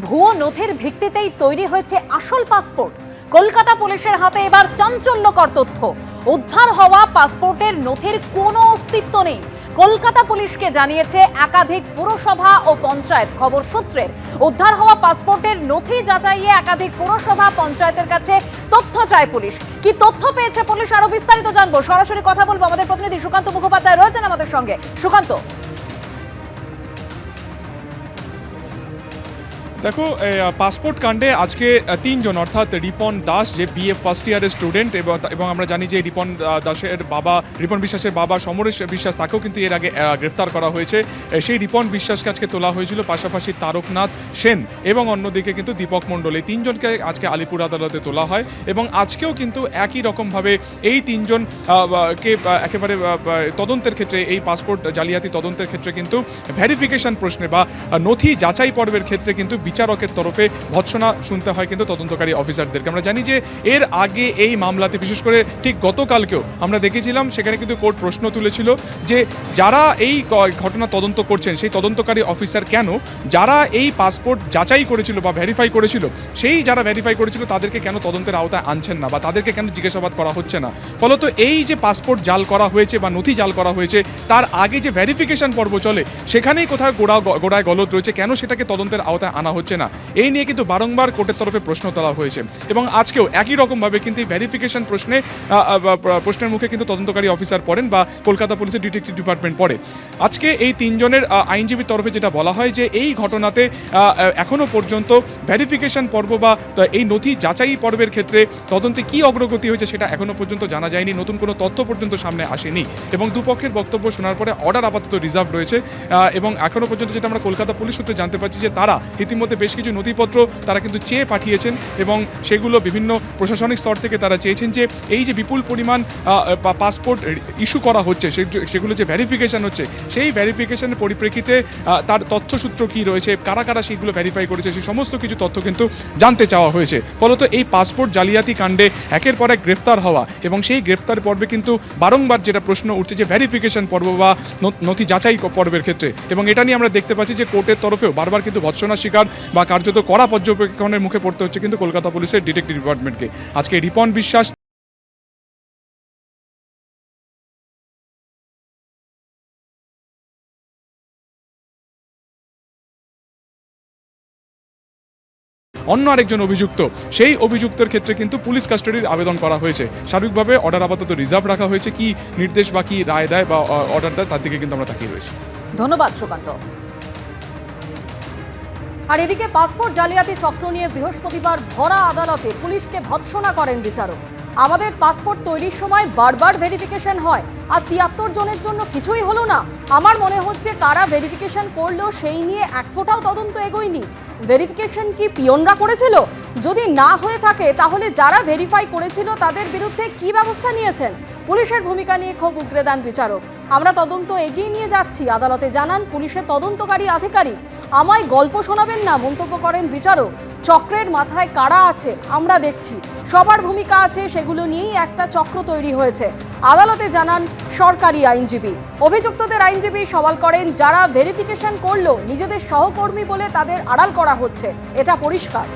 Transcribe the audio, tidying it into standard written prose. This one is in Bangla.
ভুয়ো নথির ভিত্তিতেই তৈরি হয়েছে আসল পাসপোর্ট। কলকাতা পুলিশের হাতে এবার চাঞ্চল্যকর তথ্য। উদ্ধার হওয়া পাসপোর্টের নথির কোনো অস্তিত্ব নেই। কলকাতা পুলিশকে জানিয়েছে একাধিক পুরসভা ও পঞ্চায়েত। খবর সূত্রের উদ্ধার হওয়া পাসপোর্টের নথি যাচাইয়ে একাধিক পুরসভা পঞ্চায়েতের কাছে তথ্য চায় পুলিশ। কি তথ্য পেয়েছে পুলিশ, আরো বিস্তারিত জানবো। সরাসরি কথা বলবো, আমাদের প্রতিনিধি সুকান্ত মুখোপাধ্যায় রয়েছেন আমাদের সঙ্গে। সুকান্ত, দেখো, পাসপোর্ট কাণ্ডে আজকে তিনজন, অর্থাৎ রিপন দাস, যে বিএ ফার্স্ট ইয়ারের স্টুডেন্ট, এবং আমরা জানি যে রিপন দাসের বাবা, রিপন বিশ্বাসের বাবা সমরেশ বিশ্বাস, তাকেও কিন্তু এর আগে গ্রেফতার করা হয়েছে। সেই রিপন বিশ্বাসকে আজকে তোলা হয়েছিল, পাশাপাশি তারকনাথ সেন এবং অন্যদিকে কিন্তু দীপক মণ্ডল, এই তিনজনকে আজকে আলিপুর আদালতে তোলা হয়। এবং আজকেও কিন্তু একই রকমভাবে এই তিনজন কে একেবারে তদন্তের ক্ষেত্রে, এই পাসপোর্ট জালিয়াতি তদন্তের ক্ষেত্রে কিন্তু ভেরিফিকেশন প্রশ্নে বা নথি যাচাই পর্বের ক্ষেত্রে কিন্তু বিচারকের তরফে ভৎসনা শুনতে হয় কিন্তু তদন্তকারী অফিসারদেরকে। আমরা জানি যে এর আগে এই মামলাতে, বিশেষ করে ঠিক গতকালকেও আমরা দেখেছিলাম, সেখানে কিন্তু কোর্ট প্রশ্ন তুলেছিল যে যারা এই ঘটনা তদন্ত করছেন, সেই তদন্তকারী অফিসার কেন যারা এই পাসপোর্ট যাচাই করেছিল বা ভেরিফাই করেছিল, সেই যারা ভেরিফাই করেছিল তাদেরকে কেন তদন্তের আওতায় আনছেন না বা তাদেরকে কেন জিজ্ঞাসাবাদ করা হচ্ছে না। ফলত এই যে পাসপোর্ট জাল করা হয়েছে বা নথি জাল করা হয়েছে, তার আগে যে ভেরিফিকেশন পর্ব চলে, সেখানেই কোথাও গোড়ায় গলদ রয়েছে, কেন সেটাকে তদন্তের আওতায় আনা হচ্ছে না, এই নিয়ে কিন্তু বারংবার কোর্টের তরফে প্রশ্ন তোলা হয়েছে। এবং আজকেও একই রকমভাবে কিন্তু এই ভেরিফিকেশন প্রশ্নের মুখে কিন্তু তদন্তকারী অফিসার পড়েন বা কলকাতা পুলিশের ডিটেকটিভ ডিপার্টমেন্ট পড়ে। আজকে এই তিনজনের আইনজীবীর তরফে যেটা বলা হয় যে এই ঘটনাতে এখনো পর্যন্ত ভেরিফিকেশন পর্ব বা এই নথি যাচাই পর্বের ক্ষেত্রে তদন্তে কি অগ্রগতি হয়েছে সেটা এখনো পর্যন্ত জানা যায়নি, নতুন কোনো তথ্য পর্যন্ত সামনে আসেনি। এবং দুপক্ষের বক্তব্য শোনার পরে অর্ডার আপাতত রিজার্ভ রয়েছে। এবং এখনো পর্যন্ত যেটা আমরা কলকাতা পুলিশ সূত্রে জানতে পারছি যে তারা ইতিমধ্যে বেশ কিছু নথিপত্র তারা কিন্তু চেয়ে পাঠিয়েছেন, এবং সেগুলো বিভিন্ন প্রশাসনিক স্তর থেকে তারা চেয়েছেন যে এই যে বিপুল পরিমাণ পাসপোর্ট ইস্যু করা হচ্ছে, সেগুলো যে ভেরিফিকেশন হচ্ছে, সেই ভেরিফিকেশনের পরিপ্রেক্ষিতে তার তথ্যসূত্র কী রয়েছে, কারা কারা সেগুলো ভেরিফাই করেছে, সেই সমস্ত কিছু তথ্য কিন্তু জানতে চাওয়া হয়েছে। ফলত এই পাসপোর্ট জালিয়াতি কাণ্ডে একের পর এক গ্রেফতার হওয়া, এবং সেই গ্রেফতার পর্বে কিন্তু বারংবার যেটা প্রশ্ন উঠছে যে ভেরিফিকেশন পর্ব বা নথি যাচাই পর্বের ক্ষেত্রে, এবং এটা নিয়ে আমরা দেখতে পাচ্ছি যে কোর্টের তরফেও বারবার কিন্তু ভৎসনা শিকার বা কার্যত কড়া পর্যবেক্ষণের মুখে পড়তে হচ্ছে কিন্তু কলকাতা পুলিশের ডিটেকটিভ ডিপার্টমেন্টকে। আজকে রিপন বিশ্বাস অন্য আরেকজন অভিযুক্ত, সেই অভিযুক্তের ক্ষেত্রে কিন্তু পুলিশ কাস্টাডির আবেদন করা হয়েছে। স্বাভাবিকভাবে অর্ডার আপাতত রিজার্ভ রাখা হয়েছে, কি নির্দেশ বা কি রায় দেয় বা অর্ডার দেয় তার দিকে কিন্তু আমরা তাকিয়ে রয়েছি। ধন্যবাদ সুকান্ত। আর এদিকে পাসপোর্ট জালিয়াতি চক্র নিয়ে বৃহস্পতিবার ভরা আদালতে পুলিশকে ভৎসনা করেন বিচারক। আমাদের পাসপোর্ট তৈরির সময় বারবার ভেরিফিকেশন হয়, আর ৭৩ জনের জন্য কিছুই হলো না। আমার মনে হচ্ছে কারা ভেরিফিকেশন করলো সেই নিয়ে এক ফোঁটাও তদন্ত এগোয়নি। ভেরিফিকেশন কি পিয়নরা করেছিল? যদি না হয়ে থাকে তাহলে যারা ভেরিফাই করেছিল তাদের বিরুদ্ধে কি ব্যবস্থা নিয়েছেন? পুলিশের ভূমিকা নিয়ে ক্ষোভ উগরে দেন বিচারক। আমরা তদন্ত এগিয়ে নিয়ে যাচ্ছি, আদালতে জানান পুলিশের তদন্তকারী আধিকারিক। আমায় গল্প শোনাবেন না, মন্তব্য করেন বিচারক। চক্রের মাথায় কারা আছে আমরা দেখছি, সবার ভূমিকা আছে, সেগুলো নিয়েই একটা চক্র তৈরি হয়েছে, আদালতে জানান সরকারি আইনজীবী। অভিযুক্তদের আইনজীবী সওয়াল করেন, যারা ভেরিফিকেশন করলো নিজেদের সহকর্মী বলে তাদের আড়াল করা হচ্ছে, এটা পরিষ্কার।